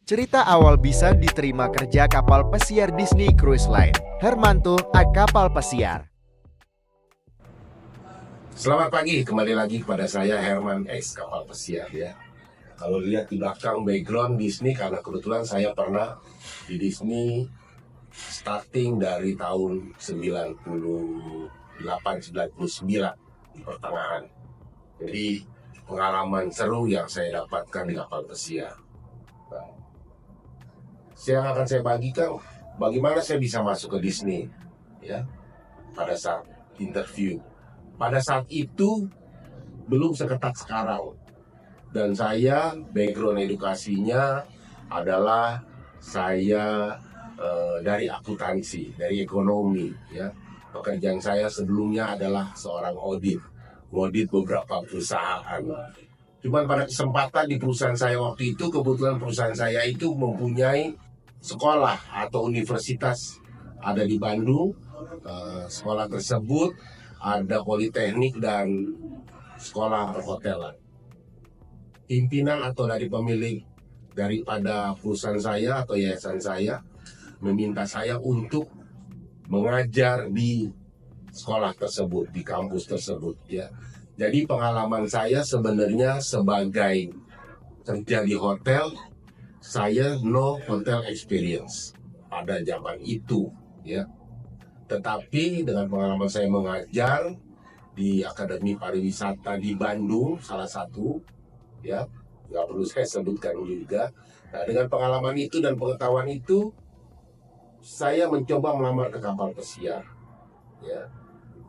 Cerita awal bisa diterima kerja kapal pesiar Disney Cruise Line. Hermanto, kapal pesiar. Selamat pagi, kembali lagi kepada saya Herman X Kapal Pesiar ya. Kalau lihat di belakang background Disney, karena kebetulan saya pernah di Disney starting dari tahun 98-99 di pertengahan. Jadi pengalaman seru yang saya dapatkan di kapal pesiar. Nah, yang akan saya bagikan bagaimana saya bisa masuk ke Disney ya pada saat interview. Pada saat itu belum seketat sekarang. Dan saya background edukasinya adalah saya dari akuntansi, dari ekonomi ya. Pekerjaan saya sebelumnya adalah seorang audit beberapa perusahaan. Cuman pada kesempatan di perusahaan saya waktu itu, kebetulan perusahaan saya itu mempunyai sekolah atau universitas ada di Bandung. Sekolah tersebut ada politeknik dan sekolah perhotelan. Pimpinan atau dari pemilik daripada perusahaan saya atau yayasan saya meminta saya untuk mengajar di sekolah tersebut, di kampus tersebut ya. Jadi pengalaman saya sebenarnya sebagai kerja di hotel, saya no hotel experience pada zaman itu ya. Tetapi dengan pengalaman saya mengajar di Akademi Pariwisata di Bandung, salah satu ya, nggak perlu saya sebutkan juga. Nah, dengan pengalaman itu dan pengetahuan itu, saya mencoba melamar ke kapal pesiar ya.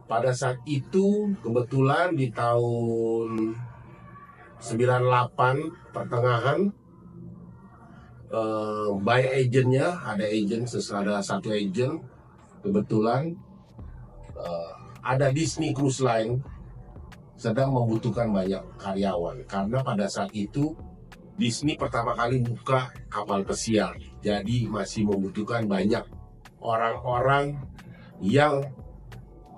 Pada saat itu kebetulan di tahun 98 pertengahan, by agentnya ada satu agent kebetulan ada Disney Cruise Line sedang membutuhkan banyak karyawan karena pada saat itu Disney pertama kali buka kapal pesiar, jadi masih membutuhkan banyak orang-orang yang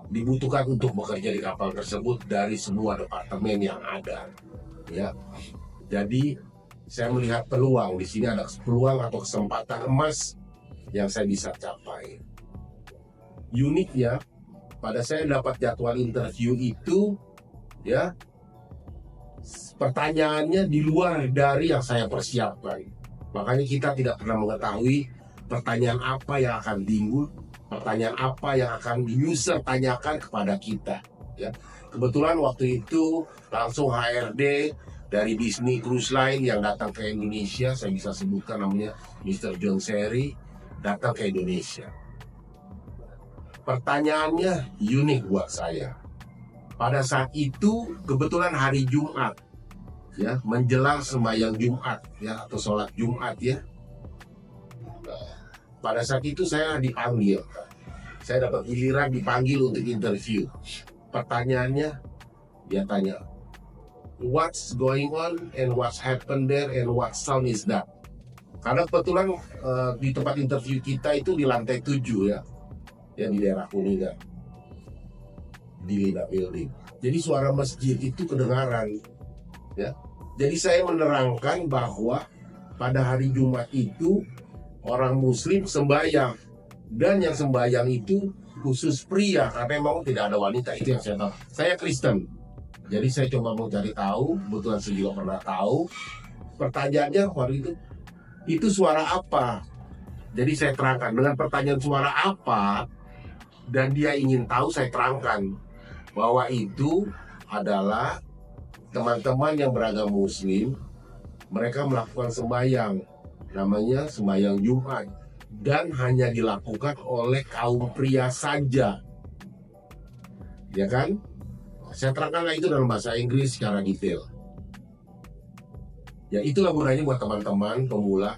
dibutuhkan untuk bekerja di kapal tersebut dari semua departemen yang ada ya. Jadi saya melihat peluang di sini, ada peluang atau kesempatan emas yang saya bisa capai. Uniknya pada saya dapat jadwal interview itu ya, pertanyaannya di luar dari yang saya persiapkan. Makanya kita tidak pernah mengetahui pertanyaan apa yang akan timbul, pertanyaan apa yang akan user tanyakan kepada kita ya. Kebetulan waktu itu langsung HRD dari Disney Cruise Line yang datang ke Indonesia, saya bisa sebutkan namanya Mr. John Seri, datang ke Indonesia. Pertanyaannya unik buat saya. Pada saat itu kebetulan hari Jumat ya, menjelang sembahyang Jumat ya, atau sholat Jumat ya. Pada saat itu saya dipanggil, saya dapat giliran dipanggil untuk interview. Pertanyaannya dia tanya, what's going on and what's happened there and what sound is that? Karena kebetulan di tempat interview kita itu di lantai 7 ya, yang di daerah Kuningan, di Lina Building. Jadi suara masjid itu kedengaran ya. Jadi saya menerangkan bahwa pada hari Jumat itu orang Muslim sembahyang, dan yang sembahyang itu khusus pria karena memang tidak ada wanita. Itu yang saya tahu. Saya Kristen, jadi saya coba mau cari tahu. Kebetulan saya juga pernah tahu. Pertanyaannya waktu itu suara apa? Jadi saya terangkan dengan pertanyaan suara apa, dan dia ingin tahu, saya terangkan bahwa itu adalah teman-teman yang beragama Muslim, mereka melakukan sembahyang, namanya sembahyang Jumat, dan hanya dilakukan oleh kaum pria saja, ya kan? Saya terangkanlah itu dalam bahasa Inggris secara detail. Ya itulah gunanya buat teman-teman pemula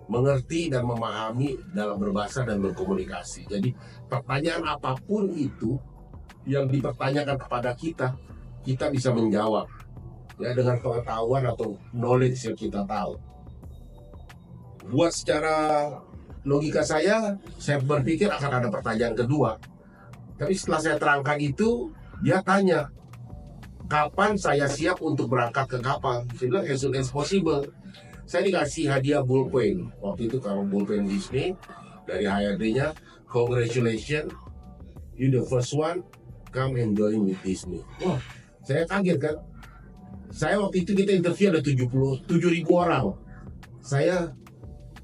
mengerti dan memahami dalam berbahasa dan berkomunikasi. Jadi pertanyaan apapun itu yang dipertanyakan kepada kita, kita bisa menjawab ya dengan pengetahuan atau knowledge yang kita tahu. Buat secara logika saya berpikir akan ada pertanyaan kedua. Tapi setelah saya terangkan itu, dia tanya, kapan saya siap untuk berangkat ke kapal? Saya bilang as soon as possible. Saya dikasih hadiah bullpen. Waktu itu kalau bullpen Disney dari HRD-nya, congratulations, you the first one come and join with Disney. Wah, saya kaget kan. Saya waktu itu kita interview ada 77.000 orang. Saya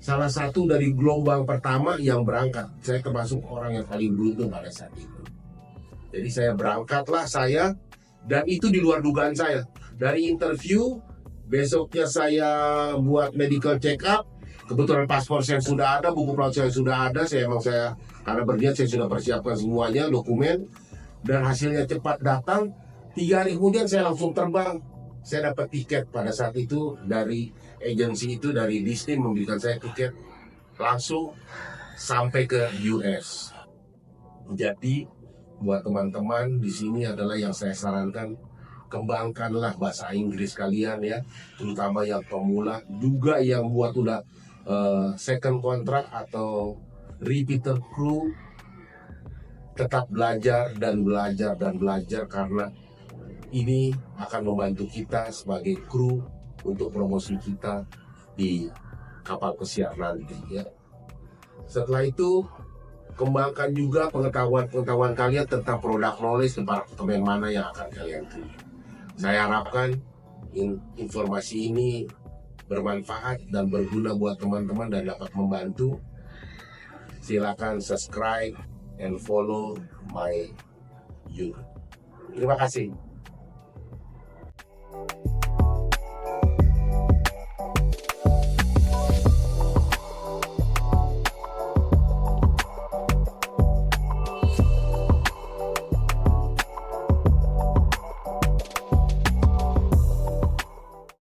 salah satu dari gelombang pertama yang berangkat. Saya termasuk orang yang paling beruntung pada saat itu. Jadi saya berangkatlah dan itu di luar dugaan saya. Dari interview, besoknya saya buat medical check up. Kebetulan paspor saya sudah ada, buku pelaut saya sudah ada. Karena berniat saya sudah persiapkan semuanya, dokumen. Dan hasilnya cepat datang. 3 hari kemudian saya langsung terbang. Saya dapat tiket pada saat itu dari agensi itu, dari Disney memberikan saya tiket langsung sampai ke US. Jadi buat teman-teman di sini adalah yang saya sarankan, kembangkanlah bahasa Inggris kalian ya, terutama yang pemula, juga yang buat udah second contract atau repeater crew, tetap belajar dan belajar karena ini akan membantu kita sebagai kru untuk promosi kita di kapal pesiar nanti ya. Setelah itu kembangkan juga pengetahuan kalian tentang produk knowledge, departemen mana yang akan kalian pilih. Saya harapkan informasi ini bermanfaat dan berguna buat teman-teman dan dapat membantu. Silakan subscribe and follow my YouTube. Terima kasih.